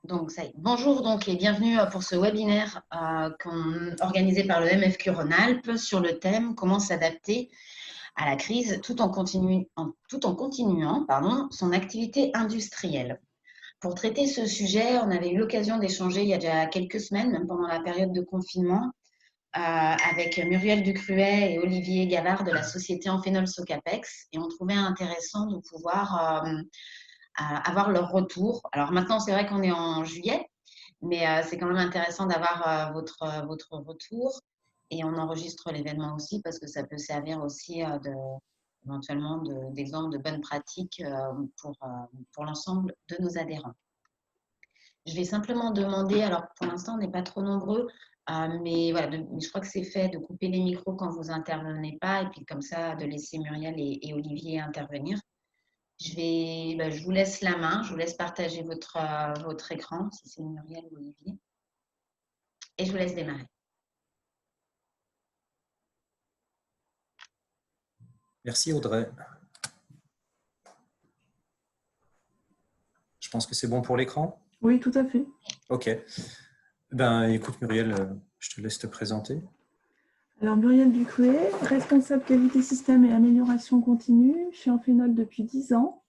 Donc, ça y est. Bonjour donc, et bienvenue pour ce webinaire organisé par le MFQ Rhône-Alpes sur le thème « Comment s'adapter à la crise tout en continuant son activité industrielle ». Pour traiter ce sujet, on avait eu l'occasion d'échanger il y a déjà quelques semaines, même pendant la période de confinement, avec Muriel Ducruet et Olivier Gavard de la société Amphénol Socapex, et on trouvait intéressant de pouvoir avoir leur retour. Alors maintenant, c'est vrai qu'on est en juillet, mais c'est quand même intéressant d'avoir votre retour, et on enregistre l'événement aussi parce que ça peut servir aussi éventuellement d'exemple de bonnes pratiques pour l'ensemble de nos adhérents. Je vais simplement demander, alors pour l'instant on n'est pas trop nombreux, mais voilà, je crois que c'est fait, de couper les micros quand vous intervenez pas, et puis comme ça de laisser Muriel et Olivier intervenir. Je vous laisse la main, je vous laisse partager votre écran, si c'est Muriel ou Olivier, et je vous laisse démarrer. Merci Audrey. Je pense que c'est bon pour l'écran. Oui, tout à fait. Ok. Écoute Muriel, je te laisse te présenter. Alors Muriel Ducruet, responsable qualité système et amélioration continue chez Amphénol depuis 10 ans.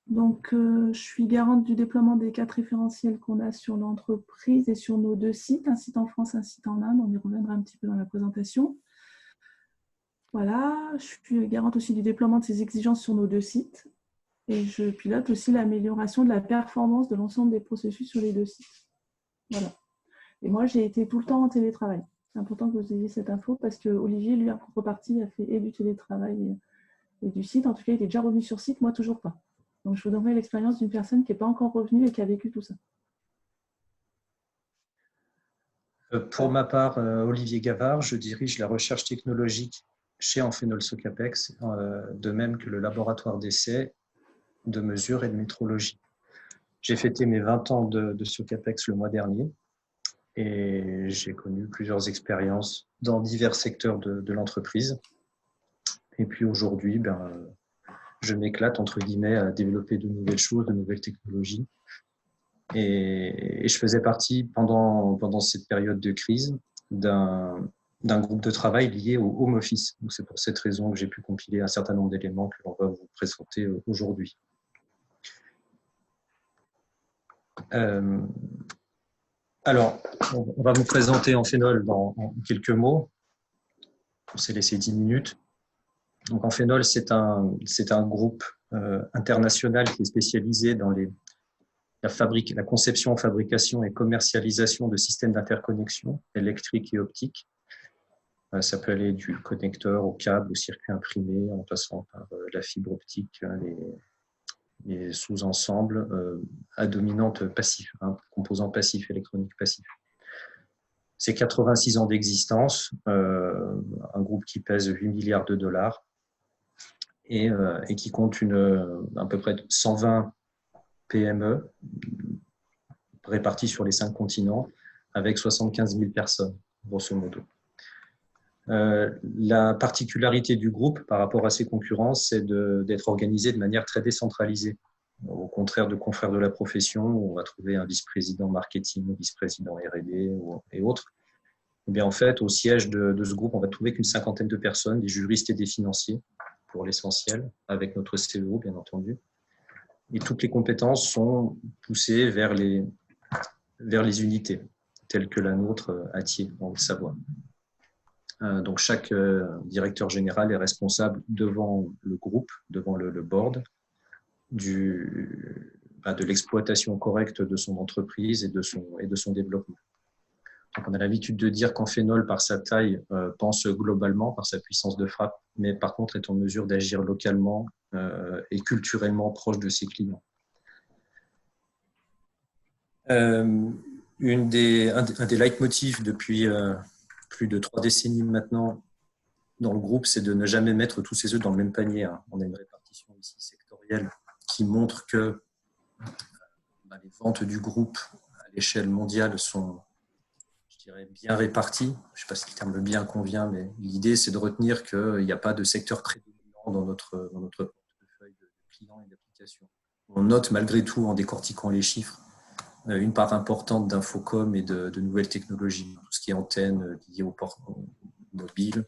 Donc, je suis garante du déploiement des 4 référentiels qu'on a sur l'entreprise et sur nos 2 sites, un site en France, un site en Inde. On y reviendra un petit peu dans la présentation. Voilà, je suis garante aussi du déploiement de ces exigences sur nos 2 sites. Et je pilote aussi l'amélioration de la performance de l'ensemble des processus sur les 2 sites. Voilà. Et moi, j'ai été tout le temps en télétravail. C'est important que vous ayez cette info parce que Olivier, lui, en contrepartie, a fait et du télétravail et du site. En tout cas, il était déjà revenu sur site, moi, toujours pas. Donc, je vous donnerai l'expérience d'une personne qui n'est pas encore revenue et qui a vécu tout ça. Pour ma part, Olivier Gavard, je dirige la recherche technologique chez Amphénol Socapex, de même que le laboratoire d'essai, de mesure et de métrologie. J'ai fêté mes 20 ans de Socapex le mois dernier et j'ai connu plusieurs expériences dans divers secteurs de l'entreprise. Et puis aujourd'hui, je m'éclate entre guillemets à développer de nouvelles choses, de nouvelles technologies. Et je faisais partie pendant cette période de crise d'un groupe de travail lié au home office. Donc c'est pour cette raison que j'ai pu compiler un certain nombre d'éléments que l'on va vous présenter aujourd'hui. Alors, on va vous présenter Amphénol en quelques mots. On s'est laissé 10 minutes. Donc Amphénol, c'est un groupe international qui est spécialisé dans la conception, fabrication et commercialisation de systèmes d'interconnexion électrique et optique. Ça peut aller du connecteur au câble, au circuit imprimé, en passant par la fibre optique, les sous-ensembles à dominante passif, composant passif, électronique passif. C'est 86 ans d'existence, un groupe qui pèse 8 milliards de dollars et qui compte à peu près 120 PME réparties sur les 5 continents avec 75 000 personnes, grosso modo. La particularité du groupe par rapport à ses concurrents, c'est d'être organisé de manière très décentralisée. Au contraire de confrères de la profession, où on va trouver un vice-président marketing, un vice-président R&D et autres. Eh bien, en fait, au siège de ce groupe, on va trouver qu'une 50aine de personnes, des juristes et des financiers, pour l'essentiel, avec notre CEO, bien entendu. Et toutes les compétences sont poussées vers les unités, telles que la nôtre à Thiers, en Haute-Savoie. Donc, chaque directeur général est responsable devant le groupe, devant le board, de l'exploitation correcte de son entreprise et de son développement. Donc, on a l'habitude de dire qu'Amphénol, par sa taille, pense globalement, par sa puissance de frappe, mais par contre est en mesure d'agir localement et culturellement proche de ses clients. Un des leitmotifs depuis plus de 3 décennies maintenant dans le groupe, c'est de ne jamais mettre tous ses œufs dans le même panier. On a une répartition ici sectorielle qui montre que les ventes du groupe à l'échelle mondiale sont, je dirais, bien réparties. Je ne sais pas si le terme bien convient, mais l'idée, c'est de retenir qu'il n'y a pas de secteur prédominant dans notre portefeuille de clients et d'applications. On note malgré tout, en décortiquant les chiffres, une part importante d'infocom et de nouvelles technologies, tout ce qui est antennes liées au port mobile,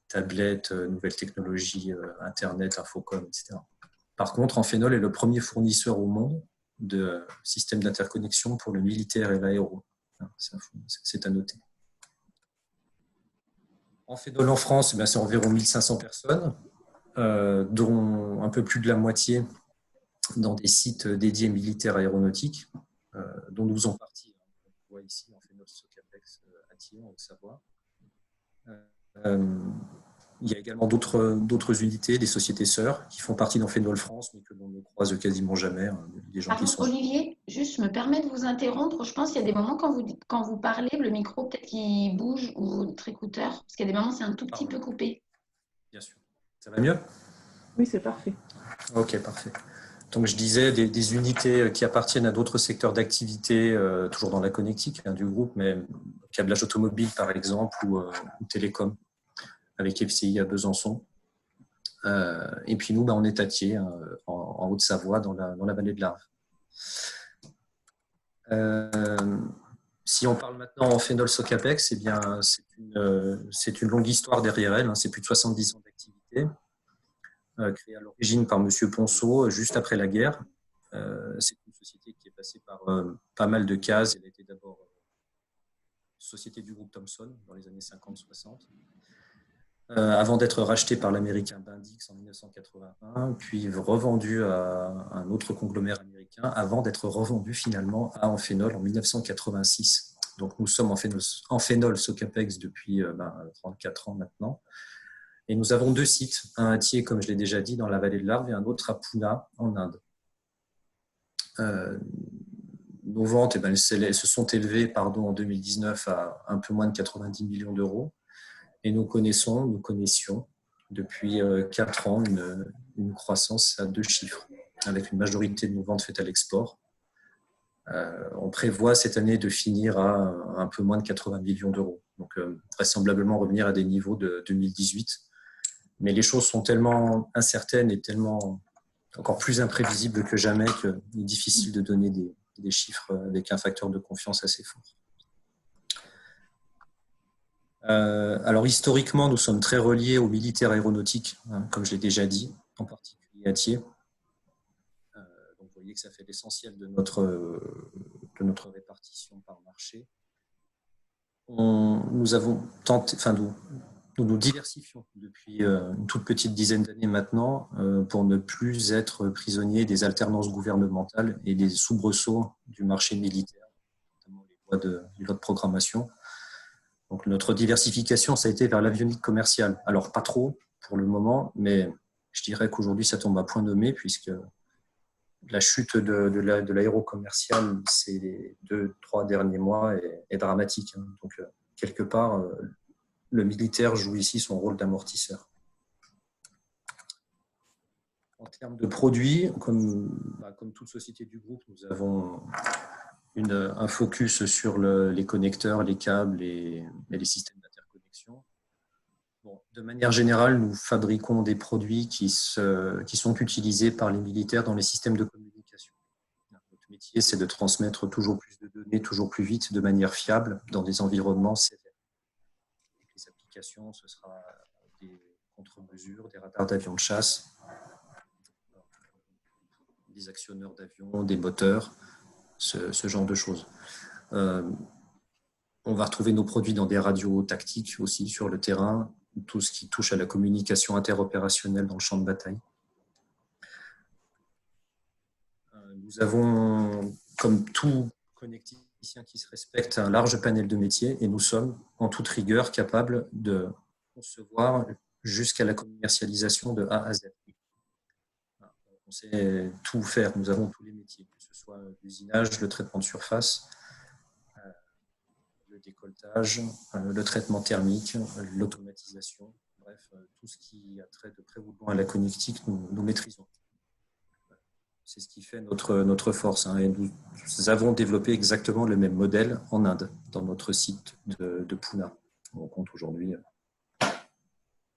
tablettes, nouvelles technologies, Internet, infocom, etc. Par contre, Amphenol est le premier fournisseur au monde de systèmes d'interconnexion pour le militaire et l'aéro. C'est à noter. Amphenol en France, c'est environ 1500 personnes, dont un peu plus de la moitié dans des sites dédiés militaires aéronautiques, dont nous faisons partie. On voit ici Amphenol Socapex à Thiers, en Haute-Savoie. Il y a également d'autres unités, des sociétés sœurs qui font partie d'Amphenol France, mais que l'on ne croise quasiment jamais. Des gens qui sont... Olivier, juste me permets de vous interrompre. Je pense qu'il y a des moments quand vous parlez, le micro peut-être qui bouge ou votre écouteur, parce qu'il y a des moments c'est un tout petit peu coupé. Bien sûr. Ça va mieux? Oui, c'est parfait. Ok, parfait. Donc je disais des unités qui appartiennent à d'autres secteurs d'activité, toujours dans la connectique du groupe, mais câblage automobile par exemple ou télécom, avec FCI à Besançon. Et puis nous, on est à Thiers, en Haute-Savoie, dans la vallée de l'Arve. Si on parle maintenant en Phénol Socapex, eh bien, c'est une longue histoire derrière elle. C'est plus de 70 ans d'activité, créée à l'origine par M. Ponceau, juste après la guerre. C'est une société qui est passée par pas mal de cases. Elle a été d'abord société du groupe Thomson dans les années 50-60. Avant d'être racheté par l'américain Bendix en 1981, puis revendu à un autre conglomérate américain, avant d'être revendu finalement à Amphenol en 1986. Donc nous sommes en Phénol Socapex depuis 34 ans maintenant. Et nous avons 2 sites, un à Thiers, comme je l'ai déjà dit, dans la vallée de l'Arve, et un autre à Pune, en Inde. Nos ventes se sont élevées en 2019 à un peu moins de 90 millions d'euros. Et nous connaissions depuis 4 ans une croissance à 2 chiffres, avec une majorité de nos ventes faites à l'export. On prévoit cette année de finir à un peu moins de 80 millions d'euros. Donc, vraisemblablement revenir à des niveaux de 2018. Mais les choses sont tellement incertaines et tellement encore plus imprévisibles que jamais qu'il est difficile de donner des chiffres avec un facteur de confiance assez fort. Alors historiquement, nous sommes très reliés au militaire aéronautique, comme je l'ai déjà dit, en particulier à Thiers. Donc vous voyez que ça fait l'essentiel de notre répartition par marché. Nous avons tenté, nous diversifions depuis une toute petite dizaine d'années maintenant pour ne plus être prisonniers des alternances gouvernementales et des soubresauts du marché militaire, notamment les lois de programmation. Donc, notre diversification, ça a été vers l'avionique commerciale. Alors, pas trop pour le moment, mais je dirais qu'aujourd'hui, ça tombe à point nommé puisque la chute de l'aéro-commercial ces 2-3 derniers mois est dramatique. Donc, quelque part, le militaire joue ici son rôle d'amortisseur. En termes de produits, comme toute société du groupe, nous avons un focus sur les connecteurs, les câbles et les systèmes d'interconnexion. De manière générale, nous fabriquons des produits qui sont utilisés par les militaires dans les systèmes de communication. Notre métier, c'est de transmettre toujours plus de données, toujours plus vite, de manière fiable, dans des environnements sévères. Les applications, ce sera des contre-mesures, des radars d'avions de chasse, des actionneurs d'avions, des moteurs, ce genre de choses. On va retrouver nos produits dans des radios tactiques aussi sur le terrain, tout ce qui touche à la communication interopérationnelle dans le champ de bataille. Nous avons, comme tout connecticien qui se respecte, un large panel de métiers et nous sommes en toute rigueur capables de concevoir jusqu'à la commercialisation de A à Z. On sait tout faire, nous avons tous les métiers, que ce soit l'usinage, le traitement de surface, le décolletage, le traitement thermique, l'automatisation, bref, tout ce qui a trait de près ou de loin à la connectique, nous maîtrisons. C'est ce qui fait notre force. Et nous avons développé exactement le même modèle en Inde, dans notre site de Pune. On compte aujourd'hui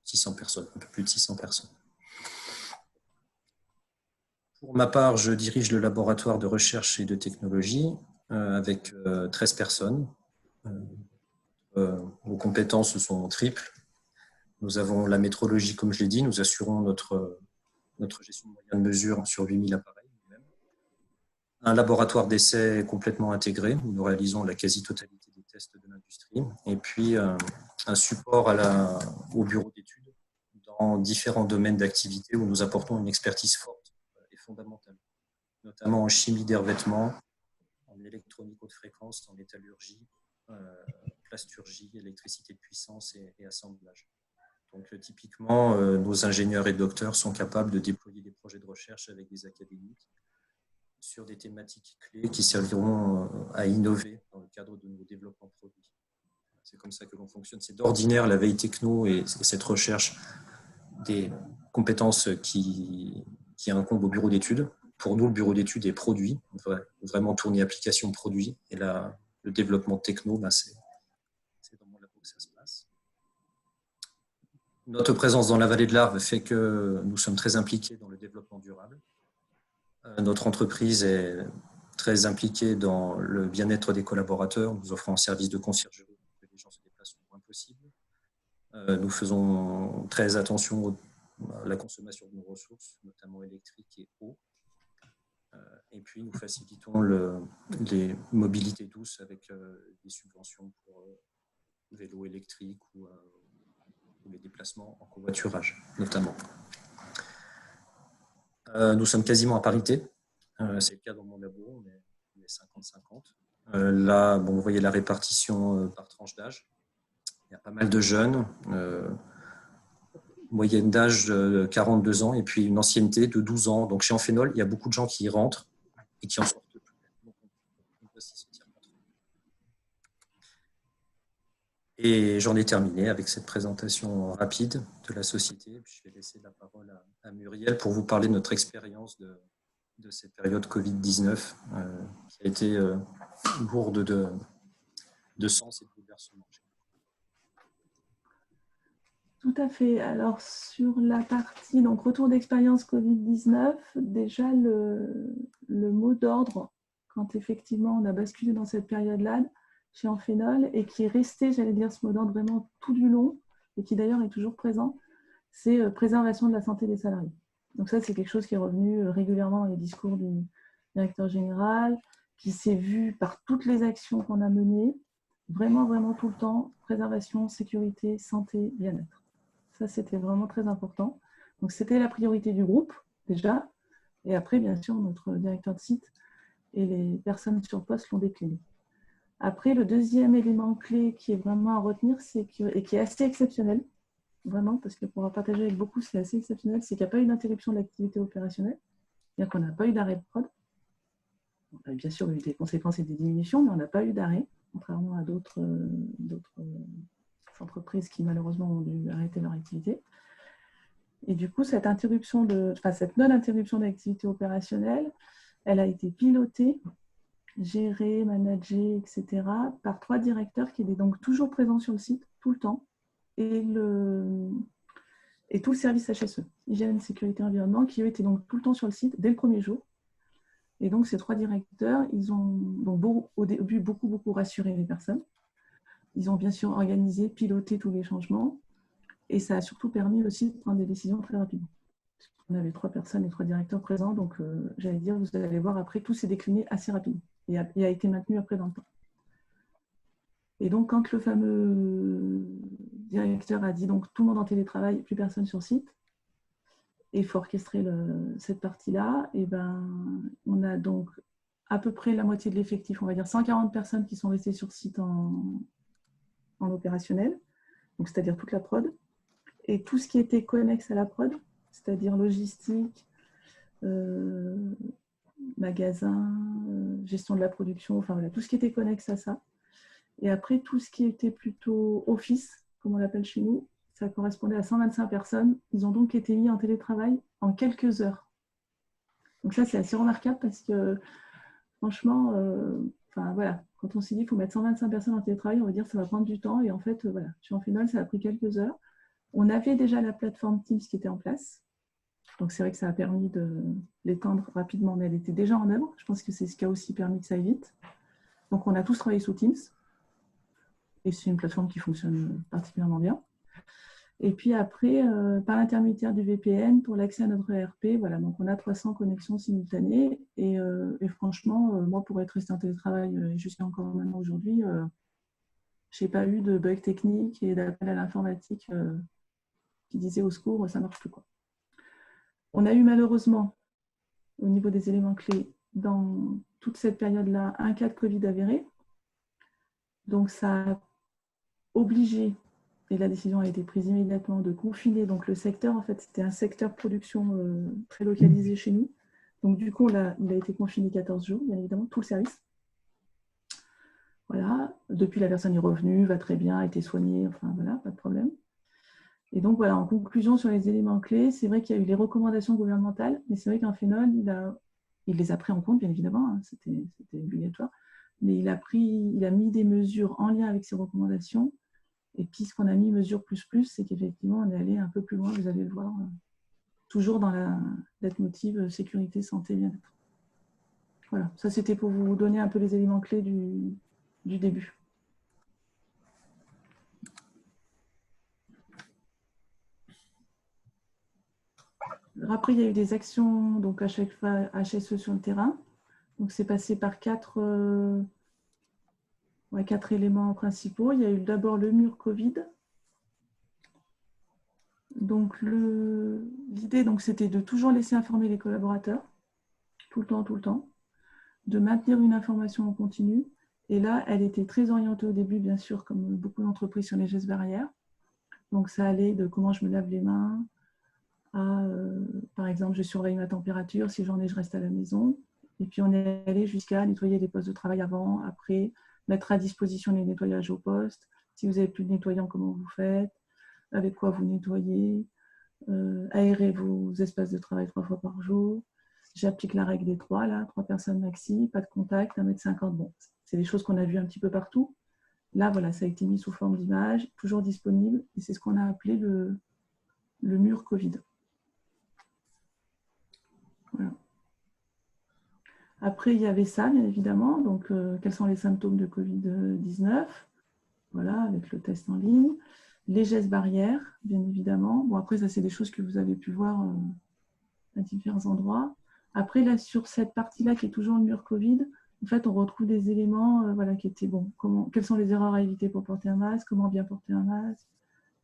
600 personnes, un peu plus de 600 personnes. Pour ma part, je dirige le laboratoire de recherche et de technologie. avec 13 personnes. Nos compétences sont triples. Nous avons la métrologie, comme je l'ai dit, nous assurons notre gestion de moyens de mesure sur 8000 appareils. Un laboratoire d'essai complètement intégré, où nous réalisons la quasi-totalité des tests de l'industrie. Et puis, un support au bureau d'études dans différents domaines d'activité où nous apportons une expertise forte et fondamentale, notamment en chimie d'air vêtements, en électronique haute fréquence, en métallurgie, plasturgie, électricité de puissance et assemblage. Donc, typiquement, nos ingénieurs et docteurs sont capables de déployer des projets de recherche avec des académiques sur des thématiques clés qui serviront à innover dans le cadre de nos développements produits. C'est comme ça que l'on fonctionne. C'est d'ordinaire la veille techno et cette recherche des compétences qui incombent au bureau d'études. Pour nous, le bureau d'études est produit, vraiment tourné application produit. Et là, le développement techno, c'est dans mon labo que ça se passe. Notre présence dans la vallée de l'Arve fait que nous sommes très impliqués dans le développement durable. Notre entreprise est très impliquée dans le bien-être des collaborateurs. Nous offrons un service de conciergerie pour que les gens se déplacent le moins possible. Nous faisons très attention à la consommation de nos ressources, notamment électriques et eau. Et puis, nous facilitons les mobilités douces avec des subventions pour vélos électriques ou les déplacements en covoiturage, notamment. Nous sommes quasiment à parité. C'est le cas dans mon labo, on est 50-50. Là, vous voyez la répartition par tranche d'âge. Il y a pas mal de jeunes, moyenne d'âge de 42 ans et puis une ancienneté de 12 ans. Donc chez Amphénol, il y a beaucoup de gens qui y rentrent et qui en sortent plus. Donc on peut s'y sentir pas trop. Et j'en ai terminé avec cette présentation rapide de la société. Puis je vais laisser la parole à Muriel pour vous parler de notre expérience de cette période Covid-19 qui a été lourde de sens et de bouleversement. Tout à fait. Alors, sur la partie donc, retour d'expérience Covid-19, déjà le mot d'ordre, quand effectivement on a basculé dans cette période-là chez Amphénol et qui est resté, j'allais dire, ce mot d'ordre vraiment tout du long et qui d'ailleurs est toujours présent, c'est préservation de la santé des salariés. Donc ça, c'est quelque chose qui est revenu régulièrement dans les discours du directeur général, qui s'est vu par toutes les actions qu'on a menées, vraiment, vraiment tout le temps, préservation, sécurité, santé, bien-être. Ça, c'était vraiment très important. Donc, c'était la priorité du groupe, déjà. Et après, bien sûr, notre directeur de site et les personnes sur poste l'ont décliné. Après, le deuxième élément clé qui est vraiment à retenir, et qui est assez exceptionnel, vraiment, parce que pour partager avec beaucoup, c'est assez exceptionnel, c'est qu'il n'y a pas eu d'interruption de l'activité opérationnelle, c'est-à-dire qu'on n'a pas eu d'arrêt de prod. On a bien sûr eu des conséquences et des diminutions, mais on n'a pas eu d'arrêt, contrairement à d'autres entreprises qui malheureusement ont dû arrêter leur activité. Et du coup, cette non-interruption d'activité opérationnelle, elle a été pilotée, gérée, managée, etc., par 3 directeurs qui étaient donc toujours présents sur le site, tout le temps, et tout le service HSE, hygiène, sécurité, environnement, qui eux étaient donc tout le temps sur le site dès le premier jour. Et donc, ces 3 directeurs, ils ont donc au début beaucoup rassuré les personnes. Ils ont bien sûr organisé, piloté tous les changements et ça a surtout permis aussi de prendre des décisions très rapidement. On avait 3 personnes et 3 directeurs présents, donc j'allais dire, vous allez voir après, tout s'est décliné assez rapidement et a été maintenu après dans le temps. Et donc, quand le fameux directeur a dit donc tout le monde en télétravail, plus personne sur site, et il faut orchestrer cette partie-là, et on a donc à peu près la moitié de l'effectif, on va dire 140 personnes qui sont restées sur site en opérationnel, donc c'est-à-dire toute la prod, et tout ce qui était connexe à la prod, c'est-à-dire logistique, magasin, gestion de la production, enfin voilà, tout ce qui était connexe à ça. Et après, tout ce qui était plutôt office, comme on l'appelle chez nous, ça correspondait à 125 personnes. Ils ont donc été mis en télétravail en quelques heures. Donc ça, c'est assez remarquable parce que franchement, voilà, quand on s'est dit qu'il faut mettre 125 personnes en télétravail, on va dire que ça va prendre du temps. Et en fait, voilà, chez Amphénol, ça a pris quelques heures. On avait déjà la plateforme Teams qui était en place. Donc c'est vrai que ça a permis de l'étendre rapidement, mais elle était déjà en œuvre. Je pense que c'est ce qui a aussi permis que ça aille vite. Donc, on a tous travaillé sous Teams. Et c'est une plateforme qui fonctionne particulièrement bien. Et puis après, par l'intermédiaire du VPN, pour l'accès à notre ERP, voilà, donc on a 300 connexions simultanées. Et franchement, moi, pour être resté en télétravail jusqu'à encore maintenant aujourd'hui, je n'ai pas eu de bug technique et d'appel à l'informatique qui disait au secours, ça ne marche plus, quoi. On a eu malheureusement, au niveau des éléments clés, dans toute cette période-là, un cas de Covid avéré. Donc, ça a obligé, et la décision a été prise immédiatement, de confiner. Donc, le secteur, en fait, c'était un secteur production très localisé chez nous. Donc, du coup, il a été confiné 14 jours, bien évidemment, tout le service. Voilà. Depuis, la personne est revenue, va très bien, a été soignée, enfin, voilà, pas de problème. Et donc, voilà, en conclusion sur les éléments clés, c'est vrai qu'il y a eu les recommandations gouvernementales, mais c'est vrai qu'un phénol, il les a pris en compte, bien évidemment, hein, c'était obligatoire, mais il a mis des mesures en lien avec ces recommandations. Et puis, ce qu'on a mis mesure plus, c'est qu'effectivement, on est allé un peu plus loin, vous allez le voir, toujours dans la leitmotiv sécurité, santé, bien-être. Voilà, ça c'était pour vous donner un peu les éléments clés du début. Après, il y a eu des actions donc à chaque fois HSE sur le terrain. Donc, c'est passé par quatre éléments principaux. Il y a eu d'abord le mur Covid. Donc, l'idée, c'était de toujours laisser informer les collaborateurs, tout le temps, de maintenir une information en continu. Et là, elle était très orientée au début, bien sûr, comme beaucoup d'entreprises, sur les gestes barrières. Donc, ça allait de comment je me lave les mains à, par exemple, je surveille ma température, si j'en ai, je reste à la maison. Et puis, on est allé jusqu'à nettoyer les postes de travail avant, après, mettre à disposition les nettoyages au poste. Si vous n'avez plus de nettoyant, comment vous faites? Avec quoi vous nettoyez? Aérer vos espaces de travail 3 fois par jour. J'applique la règle des 3, là, 3 personnes maxi, pas de contact, 1,50 m. Bon, c'est des choses qu'on a vues un petit peu partout. Là, voilà, ça a été mis sous forme d'image, toujours disponible. Et c'est ce qu'on a appelé le mur Covid. Voilà. Après, il y avait ça, bien évidemment. Donc, quels sont les symptômes de Covid-19? Voilà, avec le test en ligne. Les gestes barrières, bien évidemment. Bon, après, ça, c'est des choses que vous avez pu voir à différents endroits. Après, là, sur cette partie-là, qui est toujours le mur Covid, en fait, on retrouve des éléments voilà, qui étaient bons. Quelles sont les erreurs à éviter pour porter un masque? Comment bien porter un masque?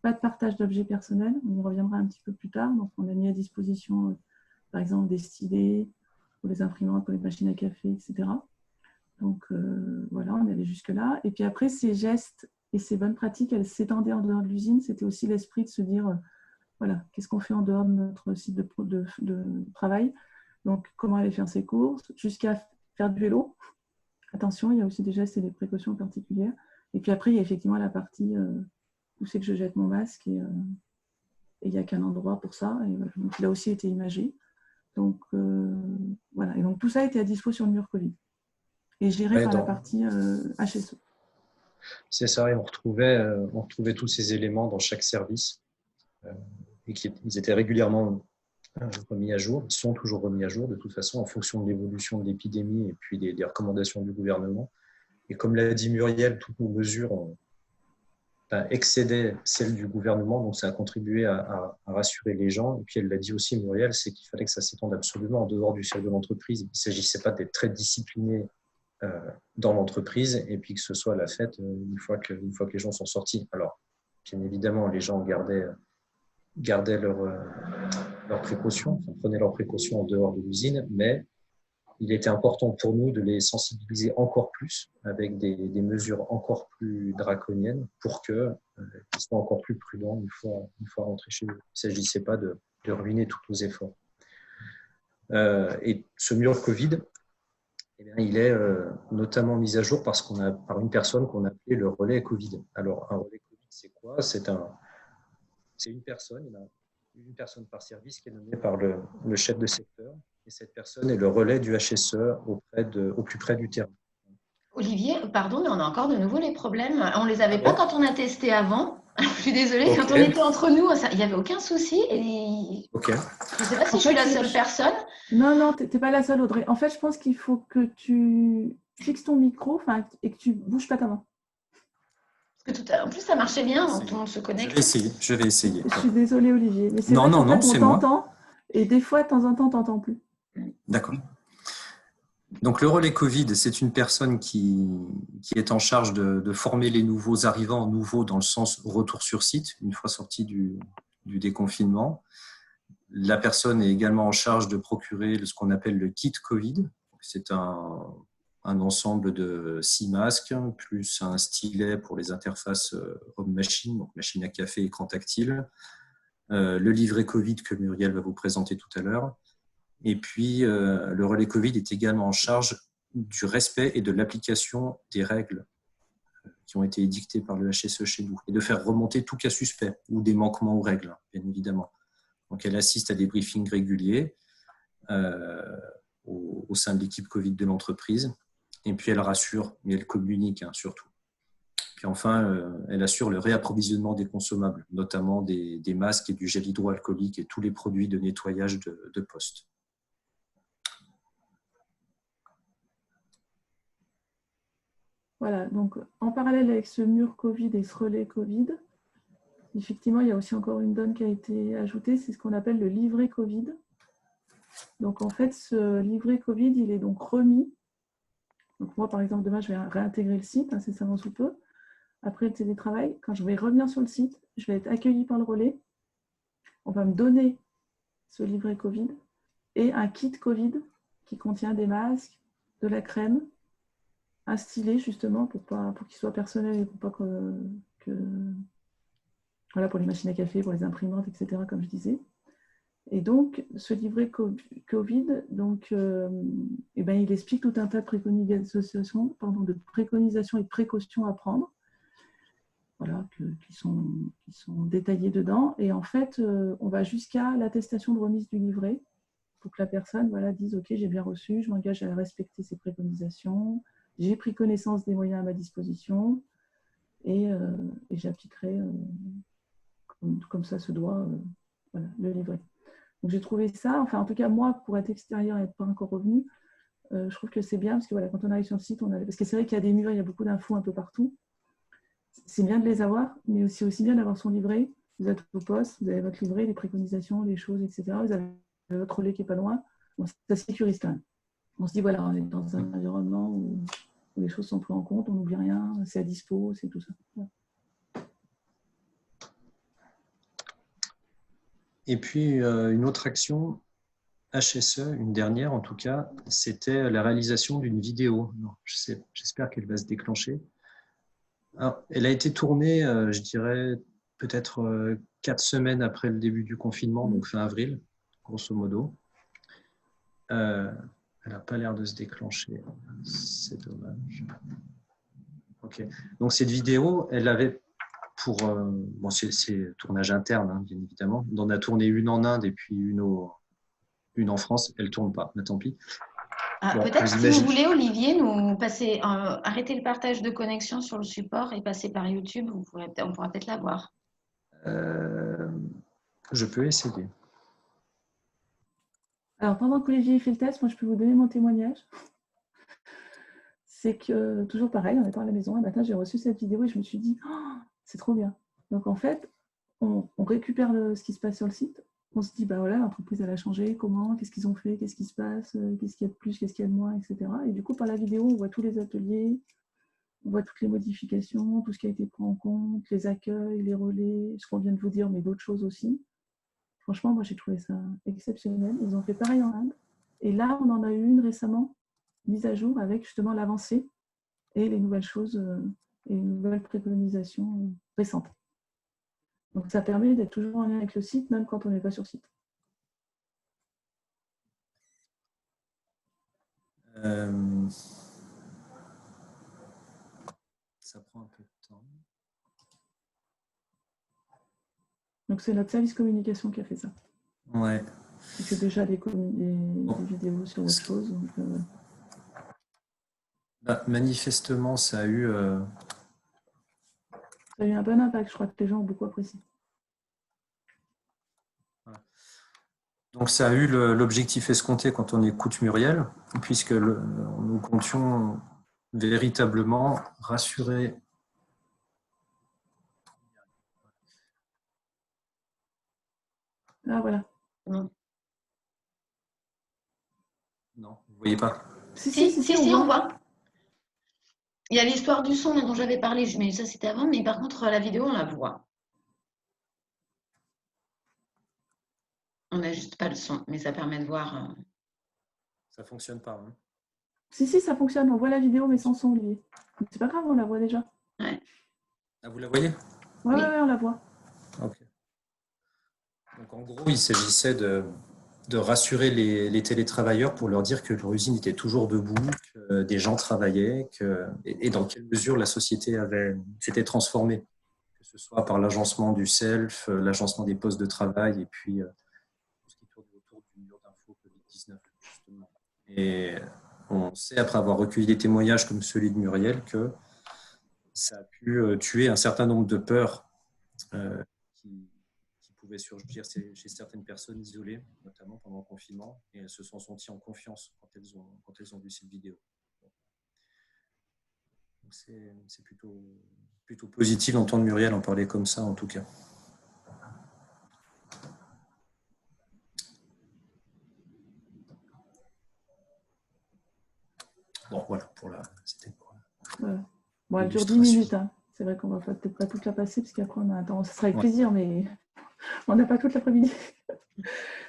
Pas de partage d'objets personnels. On y reviendra un petit peu plus tard. Donc, on a mis à disposition, par exemple, des stylés pour les imprimantes, pour les machines à café, etc. Donc, voilà, on est allé jusque-là. Et puis après, ces gestes et ces bonnes pratiques, elles s'étendaient en dehors de l'usine. C'était aussi l'esprit de se dire, voilà, qu'est-ce qu'on fait en dehors de notre site de travail? Donc, comment aller faire ses courses, jusqu'à faire du vélo. Attention, il y a aussi des gestes et des précautions particulières. Et puis après, il y a effectivement la partie où c'est que je jette mon masque et il n'y a qu'un endroit pour ça. Et voilà, donc, il a aussi été imagé. Donc, voilà. Et donc, tout ça a été à dispo sur le mur Covid et géré par la partie HSE. C'est ça, et on retrouvait tous ces éléments dans chaque service et ils étaient régulièrement remis à jour. Ils sont toujours remis à jour, de toute façon, en fonction de l'évolution de l'épidémie et puis des recommandations du gouvernement. Et comme l'a dit Muriel, toutes nos mesures excédaient celles du gouvernement, donc ça a contribué à rassurer les gens. Et puis elle l'a dit aussi, Muriel, c'est qu'il fallait que ça s'étende absolument en dehors du chef de l'entreprise. Il ne s'agissait pas d'être très discipliné dans l'entreprise et puis que ce soit la fête une fois que les gens sont sortis. Alors, bien évidemment, les gens gardaient leurs précautions, prenaient leurs précautions en dehors de l'usine, mais il était important pour nous de les sensibiliser encore plus avec des mesures encore plus draconiennes pour qu'ils soient encore plus prudents une fois rentrés chez eux. Il ne s'agissait pas de ruiner tous nos efforts. Et ce mur Covid, eh bien, il est notamment mis à jour par une personne qu'on appelait le relais Covid. Alors, un relais Covid, c'est quoi? C'est une personne, il y en a une personne par service qui est nommée par le chef de secteur. Et cette personne est le relais du HSE au plus près du terrain. Olivier, pardon, mais on a encore de nouveau les problèmes. On ne les avait pas quand on a testé avant. Je suis désolée, okay. Quand on était entre nous, il n'y avait aucun souci. Et... Okay. Je ne sais pas si je suis la seule personne. Non, tu n'es pas la seule, Audrey. En fait, je pense qu'il faut que tu fixes ton micro et que tu ne bouges pas ta main. Parce que en plus, ça marchait bien, tout le monde se Je connecte. je vais essayer. Je suis désolée, Olivier, mais c'est Non, vrai non, qu'en non, fait, on c'est moi. t'entend et des fois, de temps en temps, on t'entend plus. D'accord. Donc, le relais Covid, c'est une personne qui est en charge de former les nouveaux arrivants, nouveaux dans le sens retour sur site, une fois sorti du déconfinement. La personne est également en charge de procurer ce qu'on appelle le kit Covid. C'est un ensemble de 6 masques, plus un stylet pour les interfaces homme-machine, donc machine à café, écran tactile, le livret Covid que Muriel va vous présenter tout à l'heure. Et puis, le relais Covid est également en charge du respect et de l'application des règles qui ont été édictées par le HSE chez nous et de faire remonter tout cas suspect ou des manquements aux règles, bien évidemment. Donc, elle assiste à des briefings réguliers au sein de l'équipe Covid de l'entreprise. Et puis, elle rassure, mais elle communique surtout. Puis enfin, elle assure le réapprovisionnement des consommables, notamment des masques et du gel hydroalcoolique et tous les produits de nettoyage de poste. Voilà, donc en parallèle avec ce mur Covid et ce relais Covid, effectivement, il y a aussi encore une donne qui a été ajoutée, c'est ce qu'on appelle le livret Covid. Donc en fait, ce livret Covid, il est donc remis. Donc moi, par exemple, demain, je vais réintégrer le site, incessamment sous peu. Après le télétravail, quand je vais revenir sur le site, je vais être accueillie par le relais. On va me donner ce livret Covid et un kit Covid qui contient des masques, de la crème, un stylet justement pour qu'il soit personnel et pour pas voilà, pour les machines à café, pour les imprimantes, etc., comme je disais. Et donc, ce livret Covid, donc, il explique tout un tas de préconisations et de précautions à prendre, voilà, qui sont détaillées dedans. Et en fait, on va jusqu'à l'attestation de remise du livret pour que la personne dise « Ok, j'ai bien reçu, je m'engage à respecter ces préconisations, j'ai pris connaissance des moyens à ma disposition et j'appliquerai comme ça se doit le livret. » Donc j'ai trouvé ça, enfin en tout cas moi, pour être extérieur et être pas encore revenu, je trouve que c'est bien parce que voilà, quand on arrive sur le site, parce que c'est vrai qu'il y a des murs, il y a beaucoup d'infos un peu partout. C'est bien de les avoir, mais c'est aussi bien d'avoir son livret. Vous êtes au poste, vous avez votre livret, les préconisations, les choses, etc. Vous avez votre relais qui n'est pas loin. Bon, ça sécurise quand même. On se dit, voilà, on est dans un environnement où les choses sont prises en compte, on n'oublie rien, c'est à dispo, c'est tout ça. Voilà. Et puis, une autre action HSE, une dernière en tout cas, c'était la réalisation d'une vidéo. J'espère qu'elle va se déclencher. Alors, elle a été tournée, je dirais, peut-être 4 semaines après le début du confinement, donc fin avril, grosso modo. Elle n'a pas l'air de se déclencher. C'est dommage. Ok. Donc, cette vidéo, elle avait pour... bon, c'est tournage interne, bien évidemment. On en a tourné une en Inde et puis une en France. Elle ne tourne pas, mais tant pis. Bon, peut-être si vous voulez, Olivier, nous passer, arrêter le partage de connexion sur le support et passer par YouTube, on pourra peut-être la voir. Je peux essayer. Alors, pendant qu'Olivier fait le test, moi, je peux vous donner mon témoignage. C'est que, toujours pareil, en étant à la maison, un matin, j'ai reçu cette vidéo et je me suis dit, oh, c'est trop bien. Donc, en fait, on récupère ce qui se passe sur le site. On se dit, bah voilà, l'entreprise, elle a changé, comment, qu'est-ce qu'ils ont fait, qu'est-ce qui se passe, qu'est-ce qu'il y a de plus, qu'est-ce qu'il y a de moins, etc. Et du coup, par la vidéo, on voit tous les ateliers, on voit toutes les modifications, tout ce qui a été pris en compte, les accueils, les relais, ce qu'on vient de vous dire, mais d'autres choses aussi. Franchement, moi, j'ai trouvé ça exceptionnel. Ils ont fait pareil en Inde. Et là, on en a eu une récemment, mise à jour avec justement l'avancée et les nouvelles choses et les nouvelles préconisations récentes. Donc, ça permet d'être toujours en lien avec le site, même quand on n'est pas sur site. Ça prend un peu de temps. Donc, c'est notre service communication qui a fait ça. Ouais. Il fait déjà des vidéos sur autre chose. Donc, manifestement, ça a eu... Ça a eu un bon impact. Je crois que les gens ont beaucoup apprécié. Donc, ça a eu l'objectif escompté quand on écoute Muriel, puisque nous comptions véritablement rassurer. Ah, voilà. Non. Non, vous ne voyez pas? Si, on voit. Il y a l'histoire du son dont j'avais parlé, mais ça c'était avant, mais par contre la vidéo on la voit. On n'a juste pas le son, mais ça permet de voir. Ça ne fonctionne pas. Hein. Si, ça fonctionne. On voit la vidéo, mais sans son, Olivier. C'est pas grave, on la voit déjà. Ouais. Ah, vous la voyez? Oui, on la voit. Ok. Donc, en gros, il s'agissait de rassurer les télétravailleurs pour leur dire que leur usine était toujours debout, que des gens travaillaient, et dans quelle mesure la société s'était transformée, que ce soit par l'agencement du self, l'agencement des postes de travail, et puis tout ce qui tourne autour du mur d'info Covid-19, justement. Et on sait, après avoir recueilli des témoignages comme celui de Muriel, que ça a pu tuer un certain nombre de peurs qui pouvaient surgir chez certaines personnes isolées, notamment pendant le confinement, et elles se sont senties en confiance quand elles ont vu cette vidéo. C'est plutôt positif d'entendre Muriel en parler comme ça, en tout cas. Bon, voilà, c'était pour bon, elle dure 10 minutes. Hein. C'est vrai qu'on va peut-être pas toute la passer, parce qu'après on a un temps. Ce sera avec plaisir, mais on n'a pas toute l'après-midi.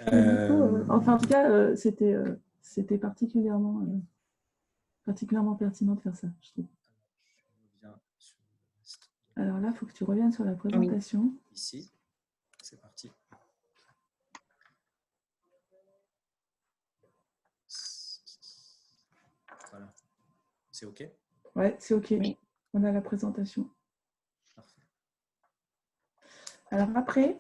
Enfin, en tout cas, c'était particulièrement pertinent de faire ça, je trouve. Alors là, il faut que tu reviennes sur la présentation. Oui. Ici, c'est parti. Voilà. C'est OK? Ouais, c'est OK. Oui. On a la présentation. Parfait. Alors après,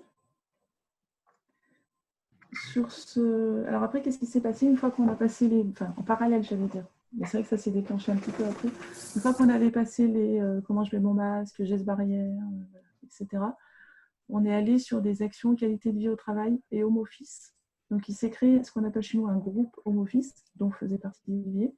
qu'est-ce qui s'est passé une fois qu'on a passé en parallèle, j'allais dire. Mais c'est vrai que ça s'est déclenché un petit peu après. Une fois qu'on avait passé comment je mets mon masque, geste barrière, etc., on est allé sur des actions qualité de vie au travail et home office. Donc, il s'est créé ce qu'on appelle chez nous un groupe home office, dont faisait partie Olivier,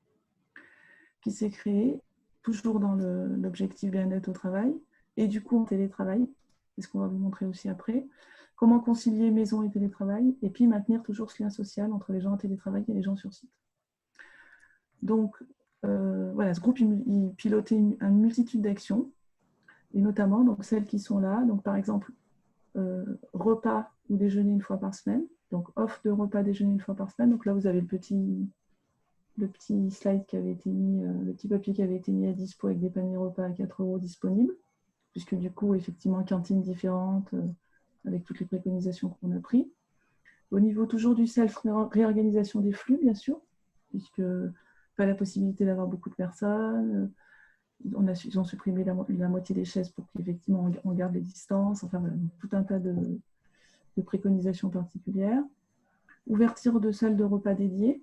qui s'est créé toujours dans l'objectif bien-être au travail et du coup en télétravail. C'est ce qu'on va vous montrer aussi après. Comment concilier maison et télétravail et puis maintenir toujours ce lien social entre les gens en télétravail et les gens sur site. Donc, voilà, ce groupe, il pilotait une multitude d'actions et notamment donc, celles qui sont là. Donc, par exemple, repas ou déjeuner une fois par semaine. Donc, offre de repas déjeuner une fois par semaine. Donc là, vous avez le petit slide qui avait été mis, le petit papier qui avait été mis à dispo avec des paniers repas à 4 € disponibles, puisque du coup, effectivement, cantines différentes, avec toutes les préconisations qu'on a prises. Au niveau toujours du self-réorganisation des flux, bien sûr, puisque pas la possibilité d'avoir beaucoup de personnes. Ils ont supprimé la moitié des chaises pour qu'effectivement on garde les distances. Enfin, voilà, tout un tas de préconisations particulières. Ouverture de salles de repas dédiées,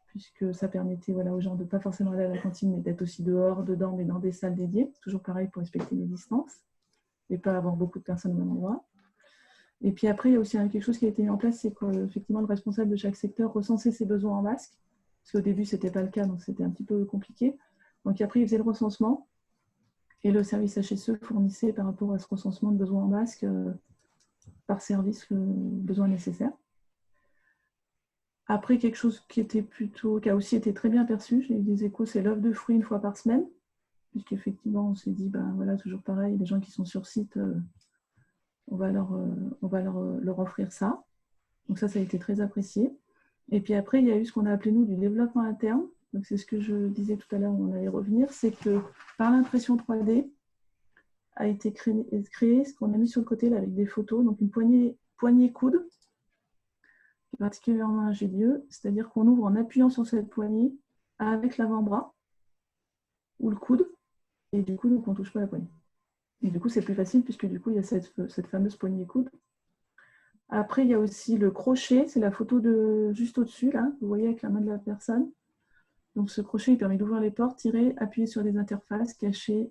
puisque ça permettait aux gens de ne pas forcément aller à la cantine, mais d'être aussi dehors, dedans, mais dans des salles dédiées. Toujours pareil pour respecter les distances et pas avoir beaucoup de personnes au même endroit. Et puis après, il y a aussi quelque chose qui a été mis en place, c'est qu'effectivement, le responsable de chaque secteur recensait ses besoins en masque, parce qu'au début, ce n'était pas le cas, donc c'était un petit peu compliqué. Donc après, il faisait le recensement, et le service HSE fournissait par rapport à ce recensement de besoins en masque, par service, le besoin nécessaire. Après, quelque chose qui a aussi été très bien perçu, j'ai eu des échos, c'est l'offre de fruits une fois par semaine, puisqu'effectivement, on s'est dit, voilà, toujours pareil, les gens qui sont sur site, on va leur offrir ça. Donc ça a été très apprécié. Et puis après, il y a eu ce qu'on a appelé, nous, du développement interne. Donc c'est ce que je disais tout à l'heure, où on allait revenir, c'est que par l'impression 3D, a été créé ce qu'on a mis sur le côté là, avec des photos, donc une poignée coude, qui est particulièrement ingénieux, c'est-à-dire qu'on ouvre en appuyant sur cette poignée avec l'avant-bras ou le coude, et du coup, donc, on ne touche pas la poignée. Et du coup, c'est plus facile puisque du coup, il y a cette fameuse poignée coude. Après, il y a aussi le crochet, c'est la photo juste au-dessus, là, vous voyez avec la main de la personne. Donc ce crochet, il permet d'ouvrir les portes, tirer, appuyer sur des interfaces, café,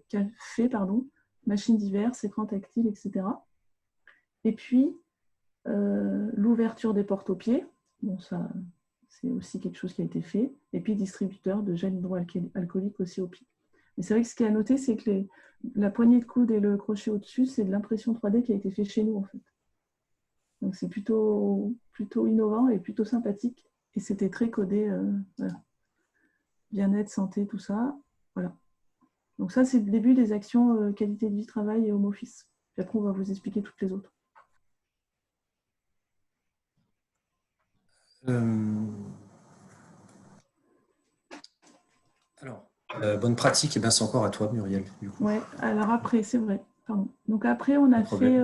machines diverses, écran tactile, etc. Et puis, l'ouverture des portes aux pieds, bon, ça, c'est aussi quelque chose qui a été fait. Et puis, distributeur de gel hydroalcoolique aussi aux pieds. Et c'est vrai que ce qui est à noter, c'est que la poignée de coude et le crochet au-dessus, c'est de l'impression 3D qui a été fait chez nous, en fait. Donc, c'est plutôt innovant et plutôt sympathique. Et c'était très codé, voilà. Bien-être, santé, tout ça. Voilà. Donc ça, c'est le début des actions qualité de vie, travail et home office. Puis après, on va vous expliquer toutes les autres. Alors, bonne pratique, eh ben, c'est encore à toi, Muriel. Oui, alors après, c'est vrai. Pardon. Donc après, on a fait...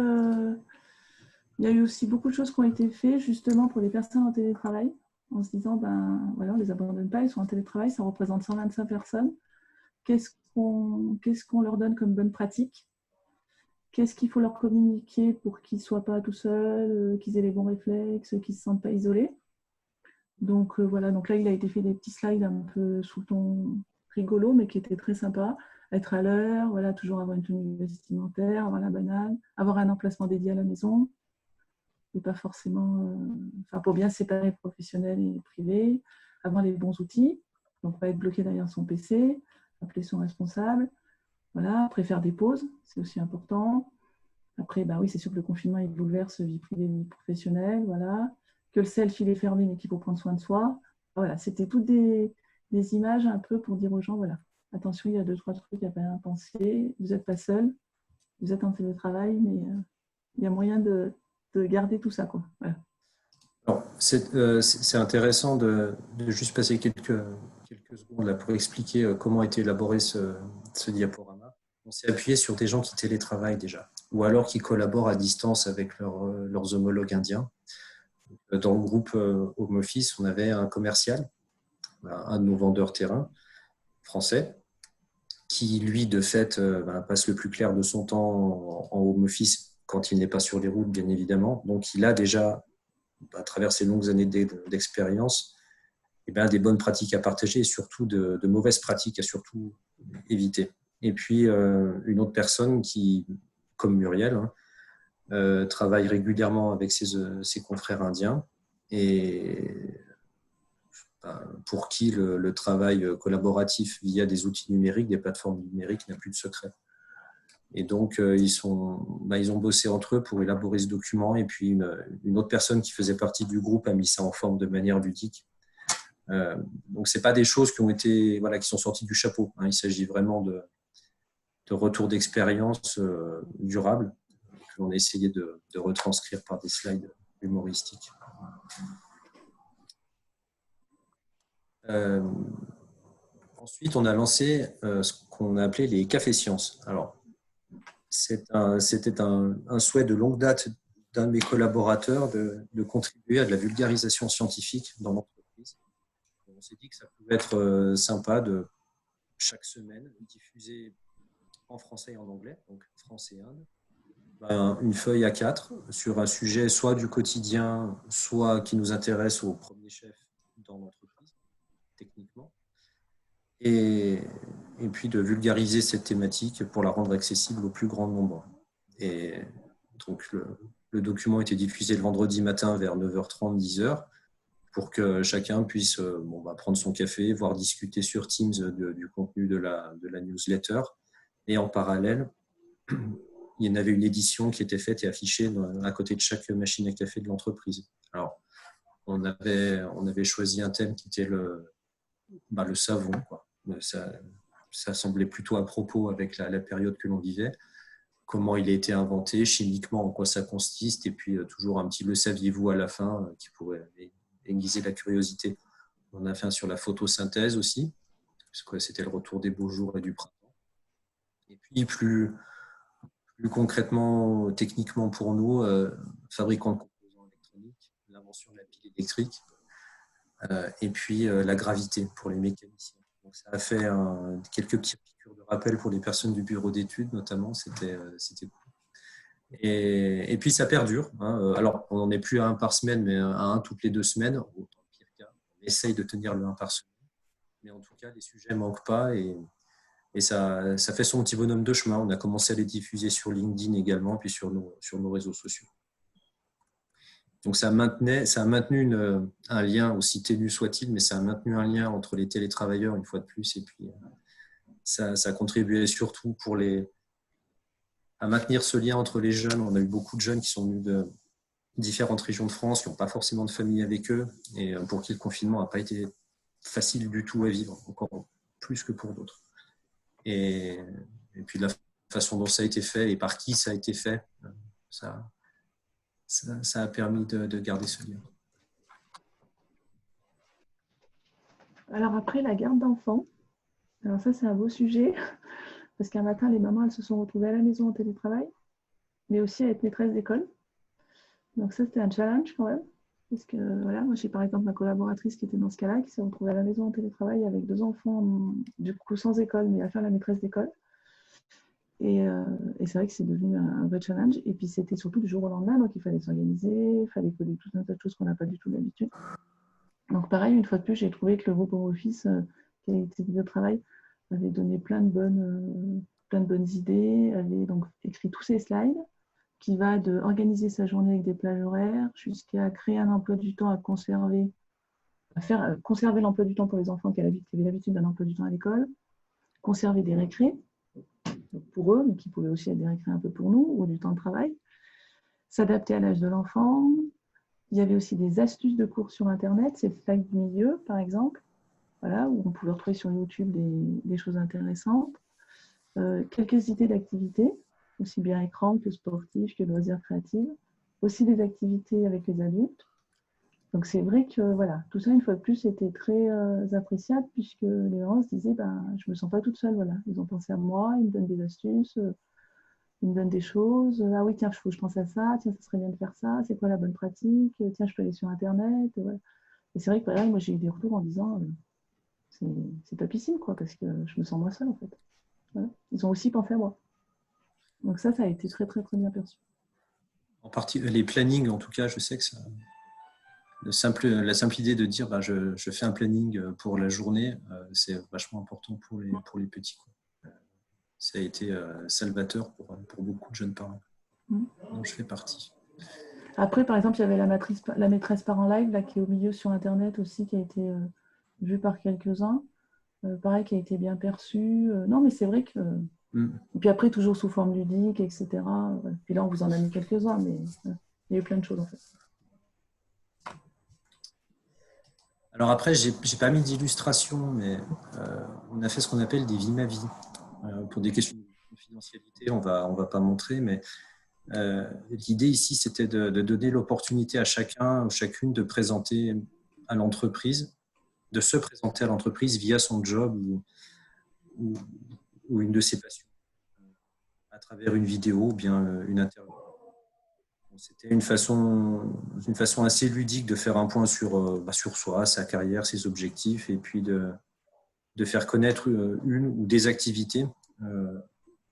il y a eu aussi beaucoup de choses qui ont été faites justement pour les personnes en télétravail, en se disant, ben voilà, on ne les abandonne pas, ils sont en télétravail, ça représente 125 personnes. Qu'est-ce qu'on leur donne comme bonne pratique? Qu'est-ce qu'il faut leur communiquer pour qu'ils ne soient pas tout seuls, qu'ils aient les bons réflexes, qu'ils ne se sentent pas isolés? Donc voilà, donc là, il a été fait des petits slides un peu sous le ton rigolo, mais qui étaient très sympas. Être à l'heure, voilà, toujours avoir une tenue vestimentaire, avoir la banane, avoir un emplacement dédié à la maison, et pas forcément, pour bien séparer professionnel et privé, avoir les bons outils, donc pas être bloqué derrière son PC, appeler son responsable, voilà, après faire des pauses, c'est aussi important. Après, oui, c'est sûr que le confinement, il bouleverse vie privée, vie professionnelle, voilà. Que le self, il est fermé, mais qu'il faut prendre soin de soi. Voilà, c'était toutes des images un peu pour dire aux gens, voilà, attention, il y a 2-3 trucs, il n'y a pas à penser, vous n'êtes pas seul, vous êtes en télétravail, mais il y a moyen de garder tout ça, quoi. Voilà. Alors, c'est intéressant de juste passer quelques secondes là pour expliquer comment a été élaboré ce diaporama. On s'est appuyé sur des gens qui télétravaillent déjà, ou alors qui collaborent à distance avec leurs homologues indiens. Dans le groupe Home Office, on avait un commercial, un de nos vendeurs terrain français, qui, lui, de fait, passe le plus clair de son temps en home office quand il n'est pas sur les routes, bien évidemment. Donc, il a déjà, à travers ses longues années d'expérience, des bonnes pratiques à partager et surtout de mauvaises pratiques à surtout éviter. Et puis, une autre personne qui, comme Muriel, travaille régulièrement avec ses confrères indiens et pour qui le travail collaboratif via des outils numériques, des plateformes numériques n'a plus de secret. Et donc, ils ont bossé entre eux pour élaborer ce document. Et puis, une autre personne qui faisait partie du groupe a mis ça en forme de manière ludique. Donc, ce n'est pas des choses qui sont sorties du chapeau. Il s'agit vraiment de retours d'expérience durables que l'on a essayé de retranscrire par des slides humoristiques. Ensuite, on a lancé ce qu'on a appelé les cafés sciences. Alors, c'était un souhait de longue date d'un de mes collaborateurs de contribuer à de la vulgarisation scientifique dans l'entreprise. On s'est dit que ça pouvait être sympa de chaque semaine diffuser en français et en anglais, donc français et Inde, une feuille A4 sur un sujet soit du quotidien, soit qui nous intéresse au premier chef dans l'entreprise, techniquement. Et puis de vulgariser cette thématique pour la rendre accessible au plus grand nombre. Et donc, le document était diffusé le vendredi matin vers 9h30, 10h, pour que chacun puisse prendre son café, voire discuter sur Teams du contenu de la newsletter. Et en parallèle, il y en avait une édition qui était faite et affichée à côté de chaque machine à café de l'entreprise. Alors, on avait choisi un thème qui était le savon, quoi. Ça semblait plutôt à propos avec la période que l'on vivait, comment il a été inventé, chimiquement, en quoi ça consiste, et puis toujours un petit « le saviez-vous » à la fin qui pourrait aiguiser la curiosité. On a fait un sur la photosynthèse aussi, parce que c'était le retour des beaux jours et du printemps. Et puis plus concrètement, techniquement pour nous, fabricants de composants électroniques, l'invention de la pile électrique, et puis la gravité pour les mécaniciens. Donc, ça a fait quelques petites piqûres de rappel pour les personnes du bureau d'études, notamment. C'était cool. Et puis, ça perdure. Alors, on n'en est plus à un par semaine, mais à un toutes les 2 semaines. Dans le pire cas, on essaye de tenir le 1 par semaine. Mais en tout cas, les sujets ne manquent pas et ça fait son petit bonhomme de chemin. On a commencé à les diffuser sur LinkedIn également, puis sur nos réseaux sociaux. Donc, ça a maintenu un lien, aussi ténu soit-il, mais ça a maintenu un lien entre les télétravailleurs, une fois de plus, et puis ça contribuait surtout à maintenir ce lien entre les jeunes. On a eu beaucoup de jeunes qui sont venus de différentes régions de France, qui n'ont pas forcément de famille avec eux, et pour qui le confinement n'a pas été facile du tout à vivre, encore plus que pour d'autres. Et puis de la façon dont ça a été fait et par qui ça a été fait, ça a permis de garder ce lien. Alors après, la garde d'enfants. Alors ça, c'est un beau sujet, parce qu'un matin, les mamans, elles se sont retrouvées à la maison en télétravail, mais aussi à être maîtresse d'école. Donc ça, c'était un challenge quand même. Parce que voilà, moi j'ai par exemple ma collaboratrice qui était dans ce cas-là, qui s'est retrouvée à la maison en télétravail avec 2 enfants, du coup sans école, mais à faire la maîtresse d'école. Et c'est vrai que c'est devenu un vrai challenge. Et puis c'était surtout du jour au lendemain, donc il fallait s'organiser, il fallait coder tout un tas de choses qu'on n'a pas du tout d'habitude. Donc pareil, une fois de plus, j'ai trouvé que le groupe Home Office, qualité de travail, avait donné plein de bonnes idées, avait donc écrit tous ces slides, qui va de organiser sa journée avec des plages horaires jusqu'à créer un emploi du temps à conserver, conserver l'emploi du temps pour les enfants qui avaient l'habitude d'un emploi du temps à l'école, conserver des récrés pour eux, mais qui pouvaient aussi être des récrés un peu pour nous, ou du temps de travail, s'adapter à l'âge de l'enfant. Il y avait aussi des astuces de cours sur Internet, c'est le slide du milieu, par exemple, voilà, où on pouvait retrouver sur YouTube des choses intéressantes. Quelques idées d'activités, aussi bien écran que sportif, que loisirs créatifs, aussi des activités avec les adultes. Donc c'est vrai que voilà, tout ça une fois de plus était très appréciable puisque les parents se disaient je me sens pas toute seule, voilà. Ils ont pensé à moi, ils me donnent des astuces, ils me donnent des choses. Ah oui, tiens, faut que je pense à ça, tiens, ça serait bien de faire ça, c'est quoi la bonne pratique, tiens, je peux aller sur Internet. Voilà. Et c'est vrai que voilà, moi j'ai eu des retours en disant c'est topissime quoi, parce que je me sens moins seule en fait. Voilà. Ils ont aussi pensé à moi. Donc ça a été très, très, très bien perçu. En partie, les plannings, en tout cas, je sais que la simple idée de dire je fais un planning pour la journée, c'est vachement important pour les petits. Ça a été salvateur pour beaucoup de jeunes parents. Donc je fais partie. Après, par exemple, il y avait la maîtresse parent live là, qui est au milieu sur Internet aussi, qui a été vue par quelques-uns. Pareil, qui a été bien perçue. Non, mais c'est vrai que... Et puis après, toujours sous forme ludique, etc. Ouais. Puis là, on vous en a mis quelques-uns, mais il y a eu plein de choses en fait. Alors après, j'ai pas mis d'illustration, mais on a fait ce qu'on appelle des vie ma vie. Pour des questions de confidentialité, on va pas montrer, mais l'idée ici, c'était de donner l'opportunité à chacun ou chacune de présenter à l'entreprise, de se présenter à l'entreprise via son job ou une de ses passions, à travers une vidéo ou bien une interview. C'était une façon assez ludique de faire un point sur soi, sa carrière, ses objectifs, et puis de faire connaître une ou des activités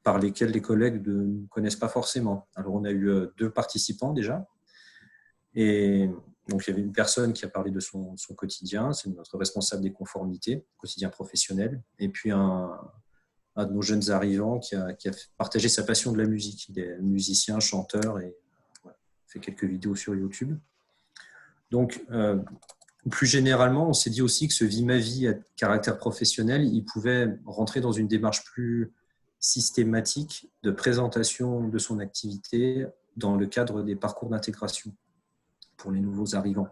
par lesquelles les collègues ne connaissent pas forcément. Alors, on a eu 2 participants déjà. Et donc, il y avait une personne qui a parlé de son quotidien, c'est notre responsable des conformités, quotidien professionnel, et puis un de nos jeunes arrivants qui a partagé sa passion de la musique. Il est musicien, chanteur et fait quelques vidéos sur YouTube. Donc, plus généralement, on s'est dit aussi que ce vie ma vie à caractère professionnel, il pouvait rentrer dans une démarche plus systématique de présentation de son activité dans le cadre des parcours d'intégration pour les nouveaux arrivants.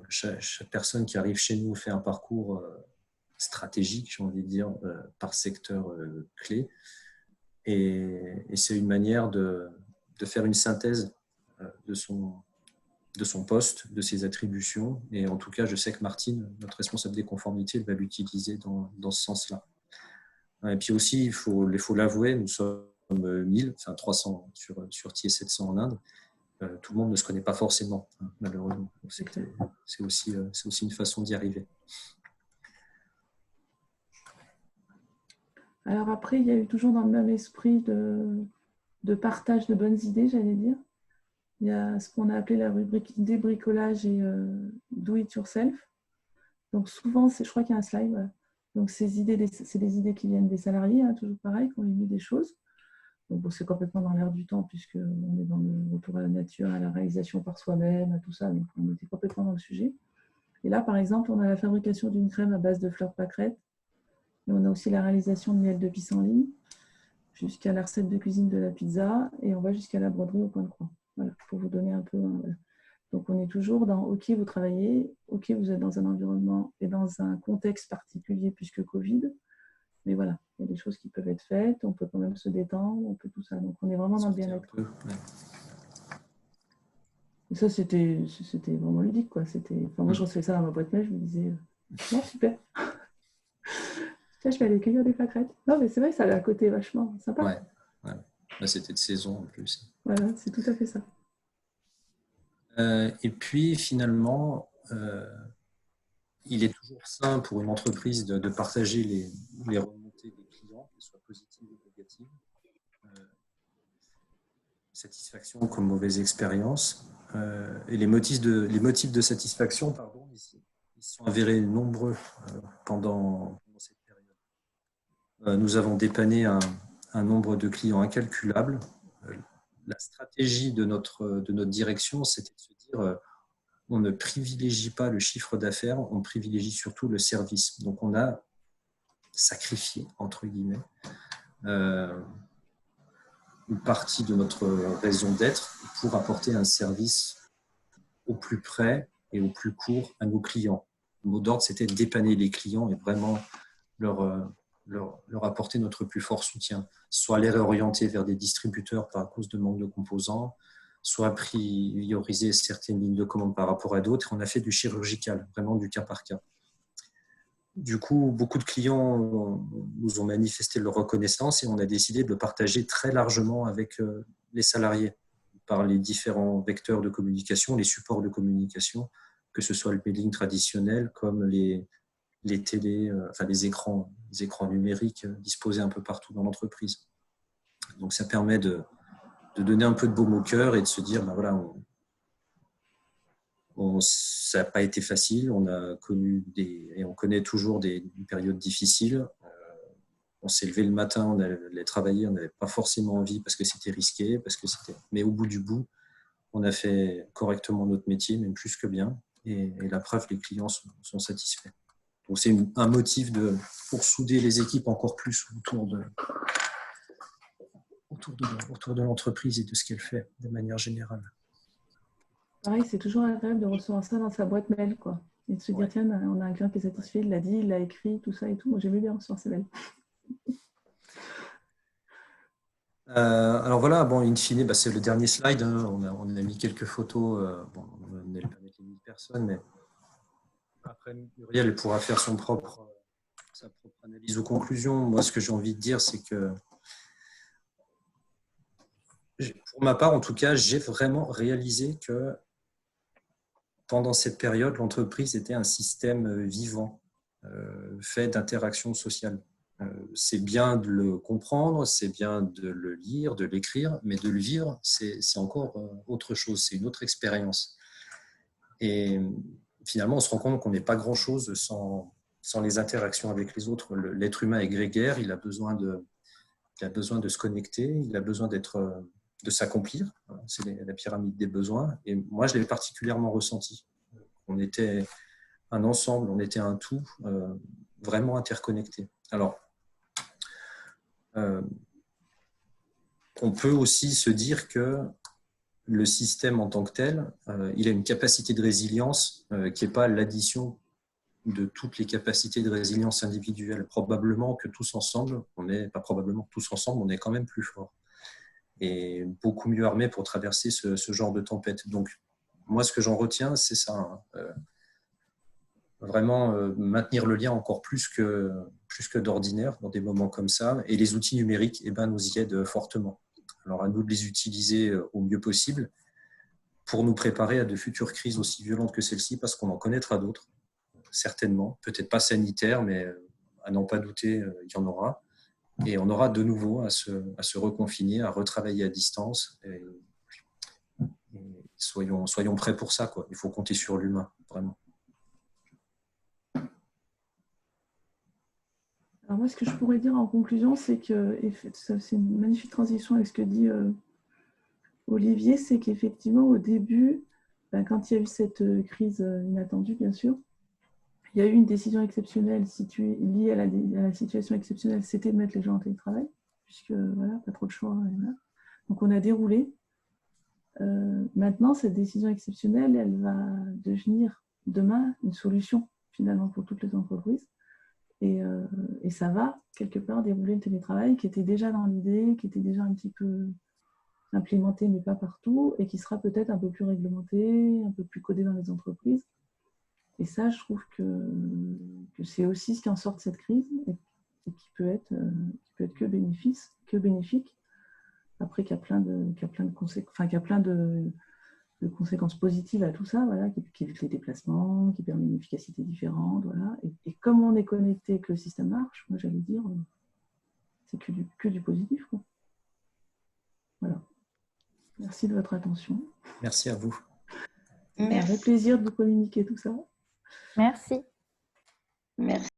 Chaque personne qui arrive chez nous fait un parcours stratégique, j'ai envie de dire, par secteur clé. Et c'est une manière de faire une synthèse de son poste, de ses attributions. Et en tout cas, je sais que Martine, notre responsable des conformités, elle va l'utiliser dans ce sens-là. Et puis aussi, il faut l'avouer, nous sommes 1000, enfin 300 sur TIE 700 en Inde. Tout le monde ne se connaît pas forcément, malheureusement. C'est aussi une façon d'y arriver. Alors après, il y a eu toujours dans le même esprit de partage de bonnes idées, j'allais dire. Il y a ce qu'on a appelé la rubrique débricolage et do it yourself. Donc souvent, je crois qu'il y a un slide. Voilà. Donc ces idées, c'est des idées qui viennent des salariés, hein, toujours pareil, qui ont émis des choses. Donc bon, c'est complètement dans l'air du temps, puisqu'on est dans le retour à la nature, à la réalisation par soi-même, à tout ça. Donc on était complètement dans le sujet. Et là, par exemple, on a la fabrication d'une crème à base de fleurs pâquerettes Mais on a aussi la réalisation de miel de pissenlit, jusqu'à la recette de cuisine de la pizza, et on va jusqu'à la broderie au coin de croix. Voilà, pour vous donner un peu. Voilà. Donc on est toujours dans OK, vous travaillez, OK, vous êtes dans un environnement et dans un contexte particulier puisque Covid. Mais voilà, il y a des choses qui peuvent être faites, on peut quand même se détendre, on peut tout ça. Donc on est vraiment dans le bien-être. Ouais. Et ça, c'était vraiment ludique, quoi. Enfin, moi, je recevais ça dans ma boîte mail, je me disais, bon, super. Tiens, je vais aller cueillir des pâquerettes. Non, mais c'est vrai, ça a un côté vachement sympa. Ouais. Là, c'était de saison en plus. Voilà, c'est tout à fait ça. Et puis, finalement, il est toujours sain pour une entreprise de partager les remontées des clients, qu'elles soient positives ou négatives. Satisfaction comme mauvaise expérience. Et les motifs de satisfaction, pardon, ils sont avérés nombreux pendant cette période. Nous avons dépanné un nombre de clients incalculable. La stratégie de notre direction, c'était de se dire on ne privilégie pas le chiffre d'affaires, on privilégie surtout le service. Donc on a sacrifié, entre guillemets, une partie de notre raison d'être pour apporter un service au plus près et au plus court à nos clients. Le mot d'ordre, c'était de dépanner les clients et vraiment leur apporter notre plus fort soutien, soit les réorienter vers des distributeurs à cause de manque de composants, soit prioriser certaines lignes de commande par rapport à d'autres. On a fait du chirurgical, vraiment du cas par cas. Du coup, beaucoup de clients nous ont manifesté leur reconnaissance et on a décidé de le partager très largement avec les salariés par les différents vecteurs de communication, les supports de communication, que ce soit le mailing traditionnel comme les télés, enfin les écrans numériques disposés un peu partout dans l'entreprise. Donc ça permet de donner un peu de baume au cœur et de se dire, ben voilà, ça n'a pas été facile, on a connu et on connaît toujours des périodes difficiles. On s'est levé le matin, on allait travailler, on n'avait pas forcément envie parce que c'était risqué, mais au bout du bout, on a fait correctement notre métier, même plus que bien, et la preuve, les clients sont satisfaits. Donc c'est un motif pour souder les équipes encore plus autour de l'entreprise et de ce qu'elle fait de manière générale. Pareil, c'est toujours agréable de recevoir ça dans sa boîte mail, quoi. Et de se dire, tiens, on a un client qui est satisfait, il l'a dit, il l'a écrit, tout ça et tout. Moi, j'aime bien recevoir ces mails. Alors voilà, bon, in fine, c'est le dernier slide. Hein. On a mis quelques photos. On n'allait pas mettre les 1000 personnes, mais après, Muriel pourra faire sa propre analyse ou conclusion. Moi, ce que j'ai envie de dire, c'est que pour ma part, en tout cas, j'ai vraiment réalisé que pendant cette période, l'entreprise était un système vivant, fait d'interactions sociales. C'est bien de le comprendre, c'est bien de le lire, de l'écrire, mais de le vivre, c'est encore autre chose, c'est une autre expérience. Et finalement, on se rend compte qu'on n'est pas grand-chose sans les interactions avec les autres. L'être humain est grégaire, il a besoin de se connecter, il a besoin de s'accomplir. C'est la pyramide des besoins. Et moi, je l'ai particulièrement ressenti. On était un ensemble, on était un tout, vraiment interconnecté. Alors, on peut aussi se dire que le système en tant que tel, il a une capacité de résilience qui n'est pas l'addition de toutes les capacités de résilience individuelles. Probablement que tous ensemble, on est quand même plus forts et beaucoup mieux armés pour traverser ce genre de tempête. Donc, moi, ce que j'en retiens, c'est ça. Vraiment maintenir le lien encore plus que d'ordinaire dans des moments comme ça. Et les outils numériques nous y aident fortement. Alors, à nous de les utiliser au mieux possible pour nous préparer à de futures crises aussi violentes que celle-ci, parce qu'on en connaîtra d'autres, certainement. Peut-être pas sanitaires, mais à n'en pas douter, il y en aura. Et on aura de nouveau à se reconfiner, à retravailler à distance. Et soyons prêts pour ça, quoi. Il faut compter sur l'humain, vraiment. Alors moi, ce que je pourrais dire en conclusion, c'est que c'est une magnifique transition avec ce que dit Olivier, c'est qu'effectivement, au début, quand il y a eu cette crise inattendue, bien sûr, il y a eu une décision exceptionnelle liée à la situation exceptionnelle, c'était de mettre les gens en télétravail, puisque voilà, pas trop de choix. Voilà. Donc on a déroulé. Maintenant, cette décision exceptionnelle, elle va devenir demain une solution finalement pour toutes les entreprises. Et ça va quelque part dérouler le télétravail qui était déjà dans l'idée, qui était déjà un petit peu implémenté, mais pas partout, et qui sera peut-être un peu plus réglementé, un peu plus codé dans les entreprises. Et ça, je trouve que c'est aussi ce qui en sort de cette crise et qui peut être que bénéfique. Après, qu'il y a plein de conséquences positives à tout ça, voilà, qui évite les déplacements, qui permet une efficacité différente. Voilà. Et comme on est connecté, que le système marche, moi j'allais dire, c'est que du positif, quoi. Voilà. Merci de votre attention. Merci à vous. C'est un vrai plaisir de vous communiquer tout ça. Merci. Merci.